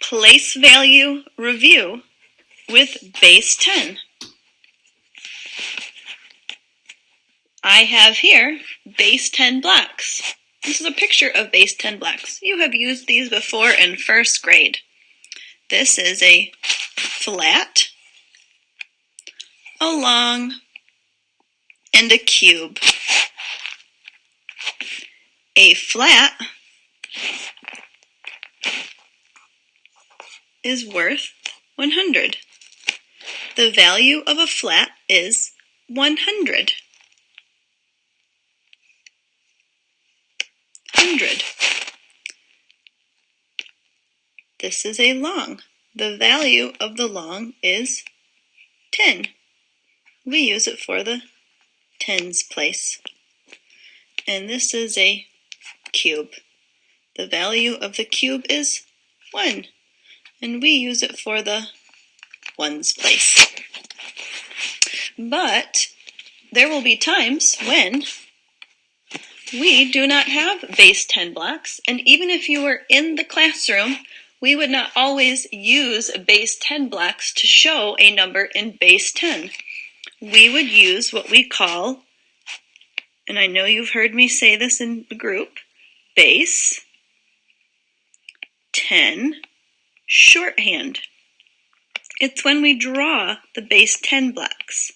place value review with base 10. I have here base 10 blocks. This is a picture of base 10 blocks. You have used these before in first grade. This is a flat, a long, and a cube. A flat is worth 100. The value of a flat is 100. 100. This is a long. The value of the long is 10. We use it for the tens place. And this is a cube. The value of the cube is 1. And we use it for the ones place. But there will be times when we do not have base 10 blocks, and even if you were in the classroom, we would not always use base 10 blocks to show a number in base 10. We would use what we call, and I know you've heard me say this in the group, base 10 shorthand. It's when we draw the base 10 blocks,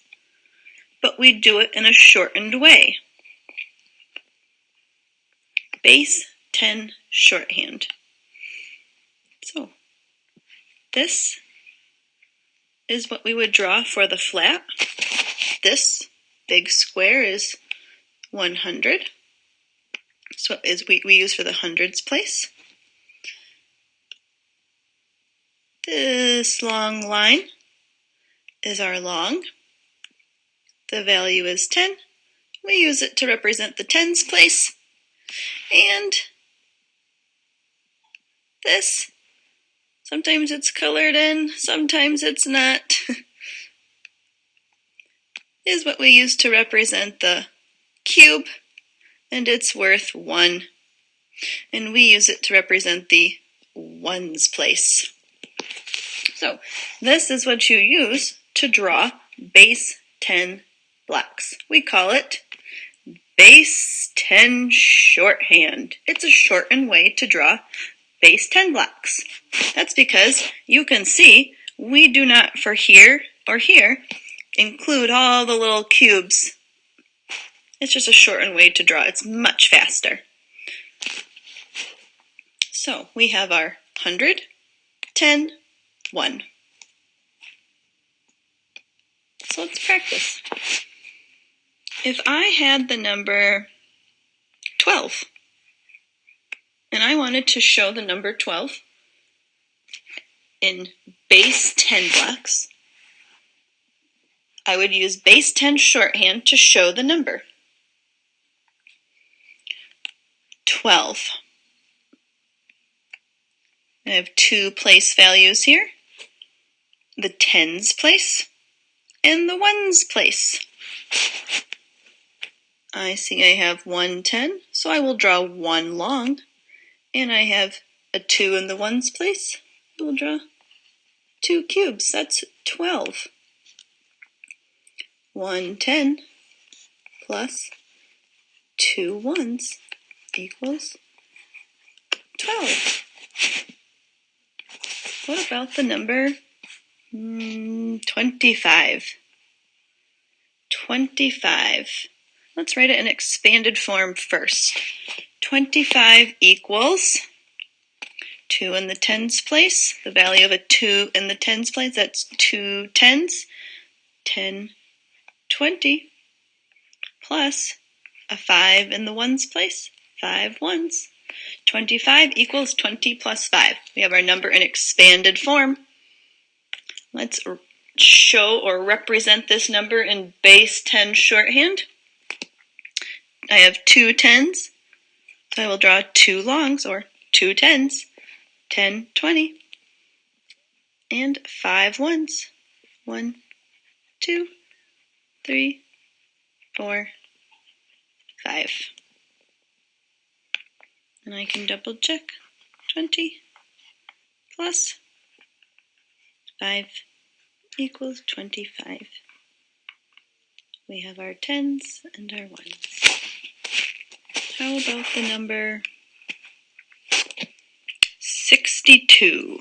but we do it in a shortened way. Base 10 shorthand. So this is what we would draw for the flat. This big square is 100. So is we use for the hundreds place. This long line is our long. The value is 10. We use it to represent the tens place. And this, sometimes it's colored in, sometimes it's not, is what we use to represent the cube, and it's worth 1. And we use it to represent the ones place. So this is what you use to draw base 10 blocks. We call it base 10 shorthand. It's a shortened way to draw base 10 blocks. That's because you can see we do not, for here or here, include all the little cubes. It's just a shortened way to draw. It's much faster. So we have our 100, 10, 1. So let's practice. If I had the number 12, and I wanted to show the number 12 in base 10 blocks, I would use base 10 shorthand to show the number. 12. I have 2 place values here, the tens place and the ones place. I see I have 1 10, so I will draw 1 long, and I have a 2 in the ones place. I will draw 2 cubes. That's 12. 1 10 plus 2 ones equals 12. What about the number 25? 25. Let's write it in expanded form first. 25 equals 2 in the tens place. The value of a 2 in the tens place, that's 2 tens. 10, 20 plus a 5 in the ones place, 5 ones. 25 equals 20 plus 5. We have our number in expanded form. Let's show or represent this number in base 10 shorthand. I have 2 tens, so I will draw 2 longs, or 2 tens, 10, 20, and 5 ones. 1, 2, 3, 4, 5. And I can double check. 20 plus 5 equals 25. We have our tens and our ones. How about the number 62?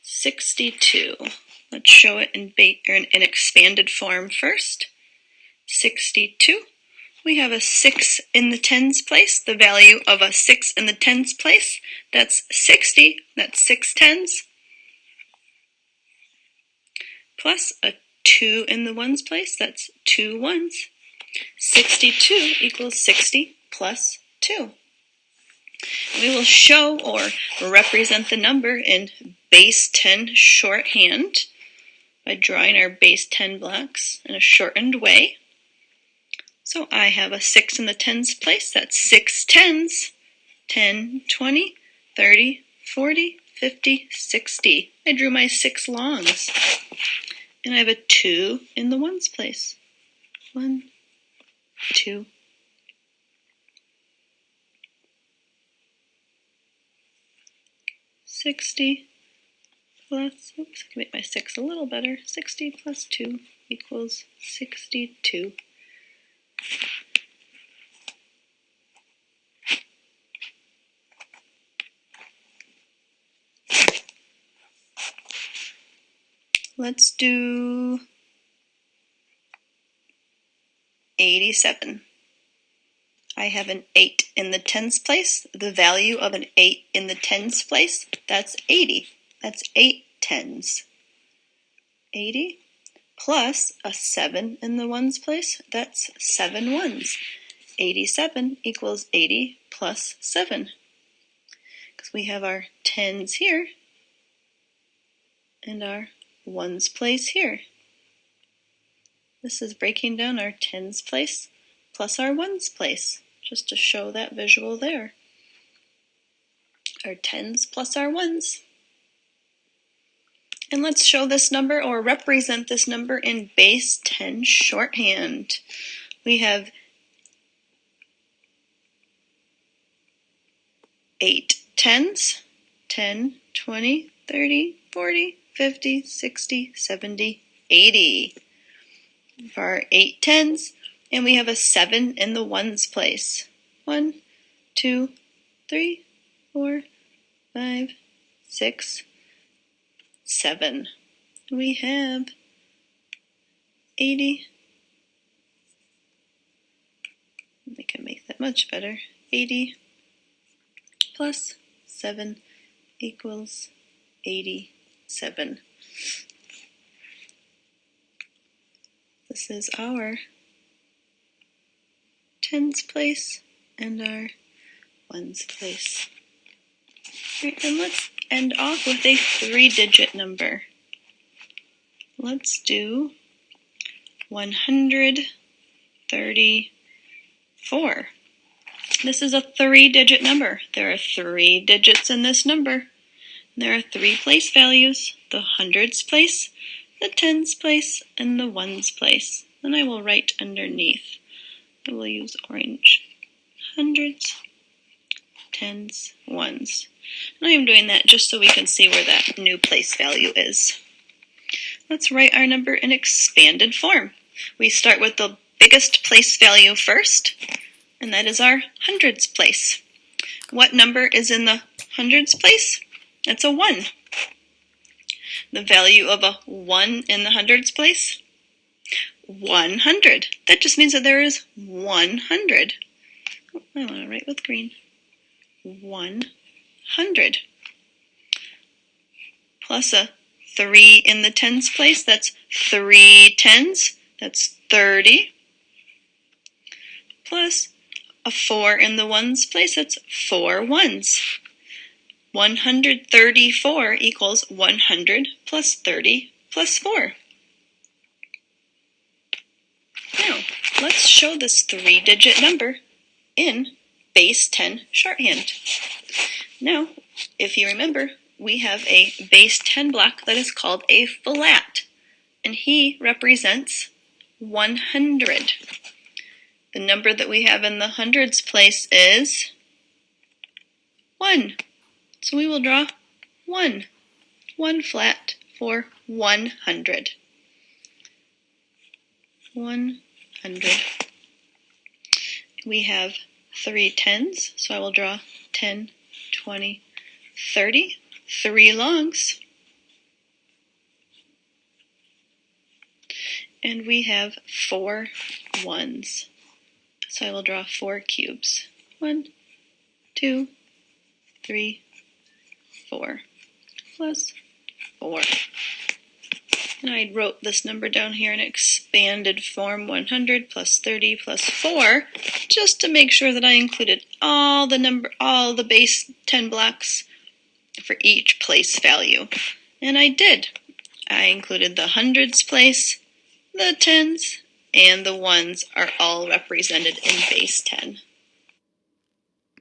62. Let's show it in expanded form first. 62. We have a 6 in the tens place. The value of a 6 in the tens place, that's 60. That's 6 tens. Plus a 2 in the ones place, that's 2 ones. 62 equals 60 plus 2. We will show or represent the number in base 10 shorthand by drawing our base 10 blocks in a shortened way. So I have a 6 in the tens place, that's 6 tens. 10, 20, 30, 40, 50, 60. I drew my 6 longs. And I have a 2 in the ones place. 1, 2. $60 plus, oops, I can make my 6 a little better. 60 plus 2 equals 62. Let's do 87. I have an 8 in the tens place. The value of an 8 in the tens place, that's 80. That's 8 tens. 80 plus a 7 in the ones place, that's 7 ones. 87 equals 80 plus 7. Because we have our tens here and our ones place here. This is breaking down our tens place plus our ones place, just to show that visual there. Our tens plus our ones. And let's show this number or represent this number in base 10 shorthand. We have 8 tens, 10, 20, 30, 40, 50, 60, 70, 80. For our 8 tens, and we have a 7 in the ones place. 1, 2, 3, 4, 5, 6, 7. We have 80. We can make that much better. 80 plus 7 equals 87. This is our tens place and our ones place. Right, and let's end off with a 3-digit number. Let's do 134. This is a 3-digit number. There are 3 digits in this number. There are 3 place values, the hundreds place, the tens place, and the ones place. And I will write underneath. I will use orange. Hundreds, tens, ones. And I am doing that just so we can see where that new place value is. Let's write our number in expanded form. We start with the biggest place value first, and that is our hundreds place. What number is in the hundreds place? It's a 1. The value of a 1 in the hundreds place? 100. That just means that there is 100. Oh, I want to write with green. 100. Plus a 3 in the tens place, that's 3 tens, that's 30. Plus a 4 in the ones place, that's 4 ones. 134 equals 100 plus 30 plus 4. Now, let's show this 3-digit number in base 10 shorthand. Now, if you remember, we have a base 10 block that is called a flat, and he represents 100. The number that we have in the hundreds place is 1. So we will draw 1. 1 flat for 100. 100. We have 3 tens, so I will draw 10, 20, 30. 3 longs. And we have 4 ones, so I will draw 4 cubes. 1, 2, 3, 4, plus 4. And I wrote this number down here in expanded form, 100 plus 30 plus 4, just to make sure that I included all the base 10 blocks for each place value. And I did. I included the hundreds place, the tens, and the ones are all represented in base 10.